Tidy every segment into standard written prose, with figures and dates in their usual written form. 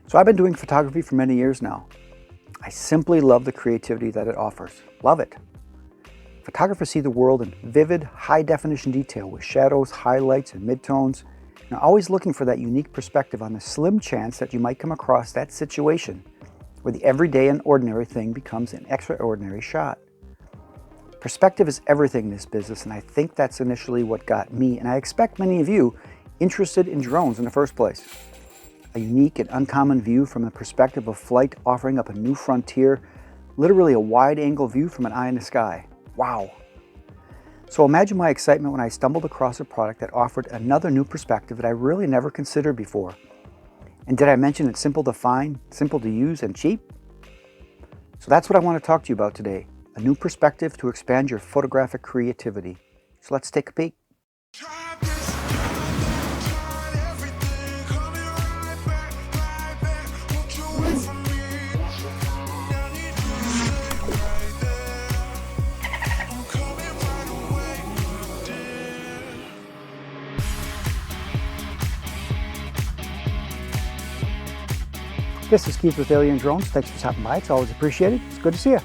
So I've been doing photography for many years now. I simply love the creativity that it offers. Love it. Photographers see the world in vivid, high-definition detail with shadows, highlights, and midtones. You're always looking for that unique perspective on the slim chance that you might come across that situation where the everyday and ordinary thing becomes an extraordinary shot. Perspective is everything in this business, and I think that's initially what got me, and I expect many of you, interested in drones in the first place. A unique and uncommon view from the perspective of flight, offering up a new frontier, literally a wide-angle view from an eye in the sky. Wow. So imagine my excitement when I stumbled across a product that offered another new perspective that I really never considered before. And did I mention it's simple to find, simple to use, and cheap? So that's what I want to talk to you about today. A new perspective to expand your photographic creativity. So let's take a peek. This is Keith with Alien Drones. Thanks for stopping by. It's always appreciated. It's good to see you.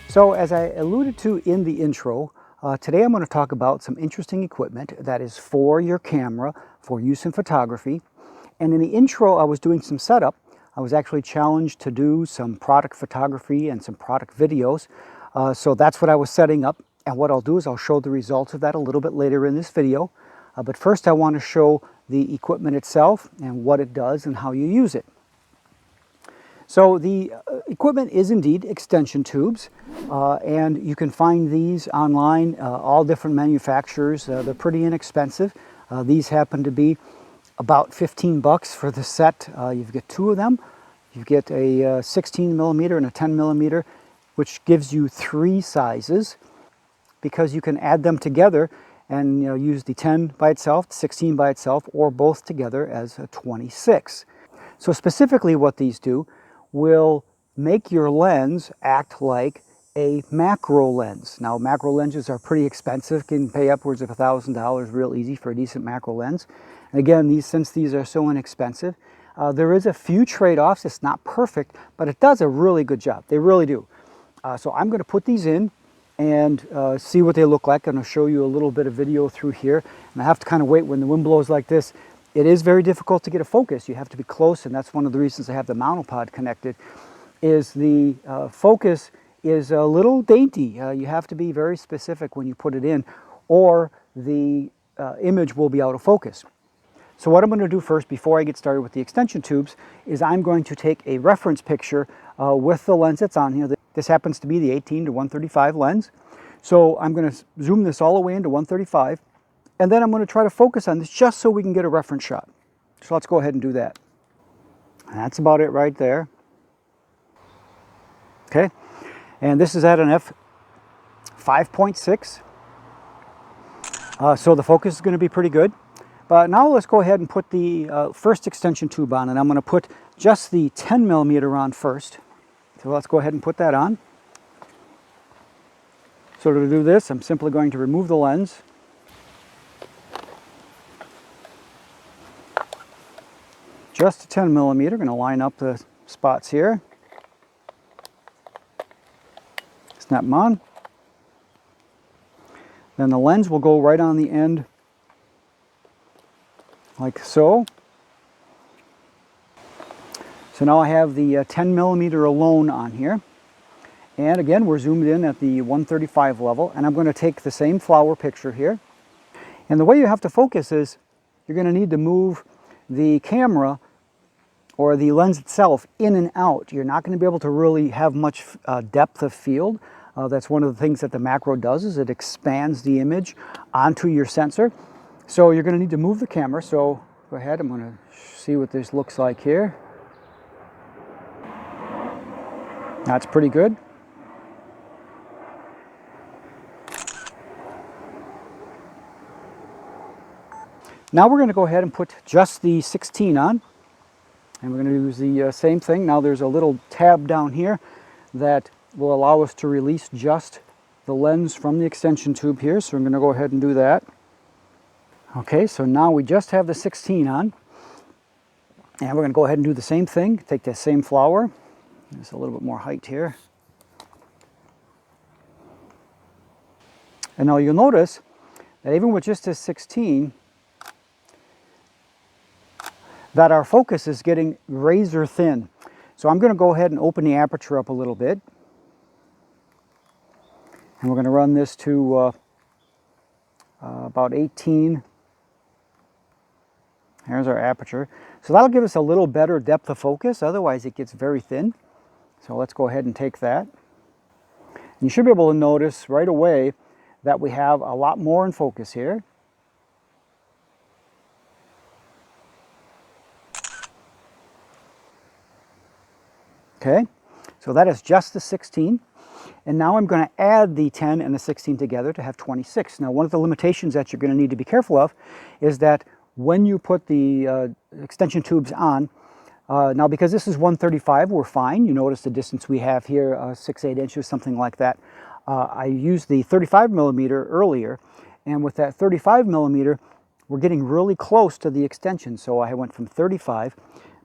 So as I alluded to in the intro, today I'm going to talk about some interesting equipment that is for your camera, for use in photography. And in the intro, I was doing some setup. I was actually challenged to do some product photography and some product videos. So that's what I was setting up. And what I'll do is I'll show the results of that a little bit later in this video. But first I want to show the equipment itself and what it does and how you use it. So the equipment is indeed extension tubes, and you can find these online, all different manufacturers. They're pretty inexpensive. These happen to be about 15 bucks for the set. You get two of them. You get a 16 millimeter and a 10 millimeter, which gives you three sizes because you can add them together and use the 10 by itself, the 16 by itself, or both together as a 26. So specifically what these do will make your lens act like a macro lens. Now, macro lenses are pretty expensive, can pay upwards of $1,000 real easy for a decent macro lens. And again, since these are so inexpensive, there is a few trade-offs. It's not perfect, but it does a really good job. They really do. So I'm going to put these in and see what they look like. I'm going to show you a little bit of video through here. And I have to kind of wait when the wind blows like this. It is very difficult to get a focus. You have to be close, and that's one of the reasons I have the monopod connected, is the focus is a little dainty. You have to be very specific when you put it in, or the image will be out of focus. So what I'm going to do first, before I get started with the extension tubes, is I'm going to take a reference picture with the lens that's on here. This happens to be the 18 to 135 lens. So I'm going to zoom this all the way into 135. And then I'm going to try to focus on this just so we can get a reference shot. So let's go ahead and do that. And that's about it right there. Okay, and this is at an f5.6. So the focus is going to be pretty good. But now let's go ahead and put the first extension tube on, and I'm going to put just the 10 millimeter on first. So let's go ahead and put that on. So to do this, I'm simply going to remove the lens. Just a 10 millimeter, going to line up the spots here. Snap them on. Then the lens will go right on the end, like so. So now I have the 10 millimeter alone on here. And again, we're zoomed in at the 135 level, and I'm going to take the same flower picture here. And the way you have to focus is you're going to need to move the camera or the lens itself in and out. You're not going to be able to really have much depth of field. That's one of the things that the macro does, is it expands the image onto your sensor. So you're going to need to move the camera. So go ahead, I'm going to see what this looks like here. That's pretty good. Now we're going to go ahead and put just the 16 on. And we're going to use the same thing. Now there's a little tab down here that will allow us to release just the lens from the extension tube here. So I'm going to go ahead and do that. Okay, so now we just have the 16 on. And we're going to go ahead and do the same thing. Take that same flower. There's a little bit more height here. And now you'll notice that even with just this 16, that our focus is getting razor thin. So I'm going to go ahead and open the aperture up a little bit. And we're going to run this to about 18. Here's our aperture. So that'll give us a little better depth of focus, otherwise it gets very thin. So let's go ahead and take that. And you should be able to notice right away that we have a lot more in focus here. Okay, so that is just the 16. And now I'm going to add the 10 and the 16 together to have 26. Now, one of the limitations that you're going to need to be careful of is that when you put the extension tubes on, now because this is 135, we're fine. You notice the distance we have here, 6-8 inches, something like that. I used the 35 millimeter earlier, and with that 35 millimeter, we're getting really close to the extension. So I went from 35.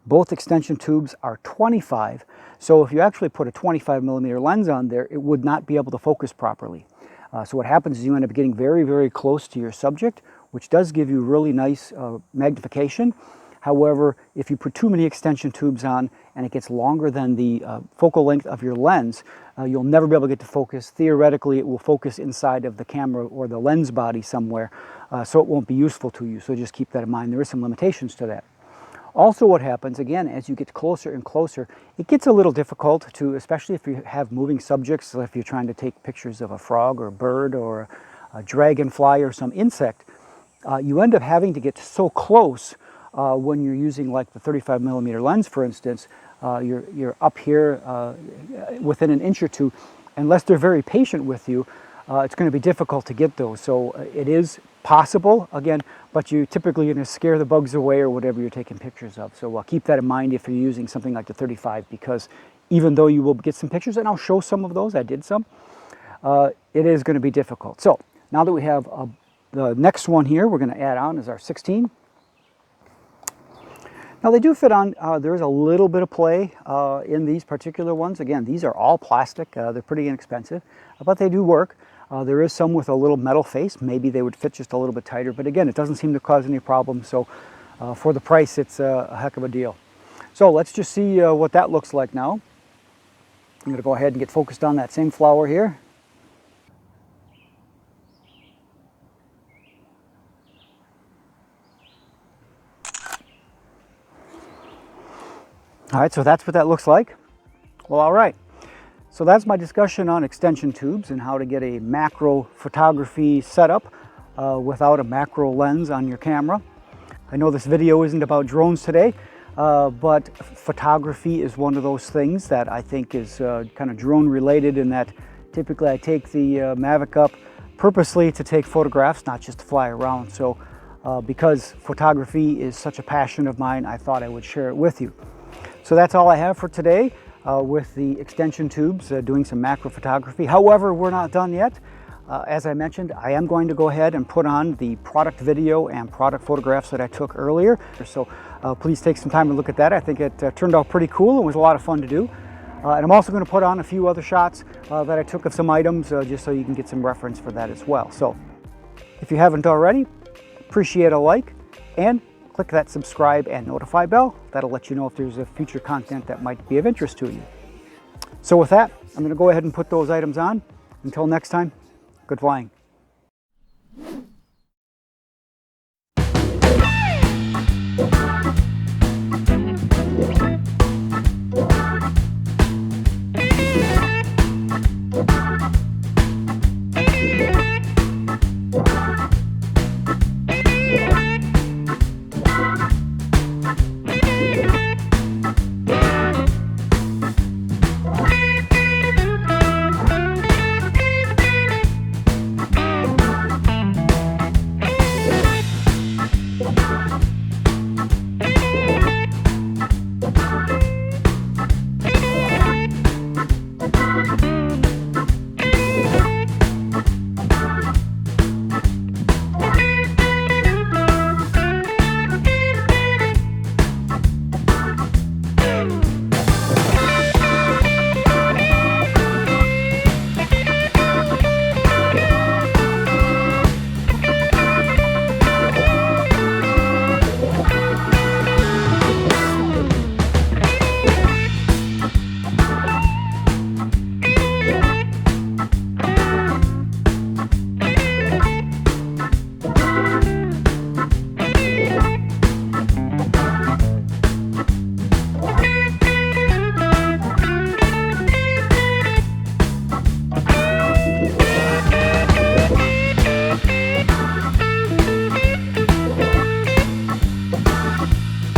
Both extension tubes are 25. So if you actually put a 25 millimeter lens on there, it would not be able to focus properly. So what happens is you end up getting very, very close to your subject, which does give you really nice magnification. However, if you put too many extension tubes on and it gets longer than the focal length of your lens, you'll never be able to get to focus. Theoretically, it will focus inside of the camera or the lens body somewhere, so it won't be useful to you. So just keep that in mind. There are some limitations to that. Also, what happens, again, as you get closer and closer, it gets a little difficult to, especially if you have moving subjects, so if you're trying to take pictures of a frog or a bird or a dragonfly or some insect, you end up having to get so close when you're using like the 35 millimeter lens, for instance. You're up here within an inch or two. Unless they're very patient with you, it's going to be difficult to get those. So it is possible, again, but you typically going to scare the bugs away or whatever you're taking pictures of. So keep that in mind if you're using something like the 35, because even though you will get some pictures, and I'll show some of those, I did some, it is going to be difficult. So now that we have the next one here, we're going to add on is our 16. Now they do fit on, there's a little bit of play in these particular ones. Again, these are all plastic, they're pretty inexpensive, but they do work. There is some with a little metal face. Maybe they would fit just a little bit tighter, but again, it doesn't seem to cause any problems. So for the price, it's a heck of a deal. So let's just see what that looks like now. I'm going to go ahead and get focused on that same flower here. All right, so that's what that looks like. Well, all right. So that's my discussion on extension tubes and how to get a macro photography setup without a macro lens on your camera. I know this video isn't about drones today, but photography is one of those things that I think is kind of drone related, in that typically I take the Mavic up purposely to take photographs, not just to fly around. So because photography is such a passion of mine, I thought I would share it with you. So that's all I have for today with the extension tubes, doing some macro photography. However, we're not done yet. As I mentioned, I am going to go ahead and put on the product video and product photographs that I took earlier. So please take some time to look at that. I think it turned out pretty cool and was a lot of fun to do. And I'm also going to put on a few other shots that I took of some items just so you can get some reference for that as well. So if you haven't already, appreciate a like and click that subscribe and notify bell. That'll let you know if there's a future content that might be of interest to you. So with that, I'm going to go ahead and put those items on. Until next time, good flying.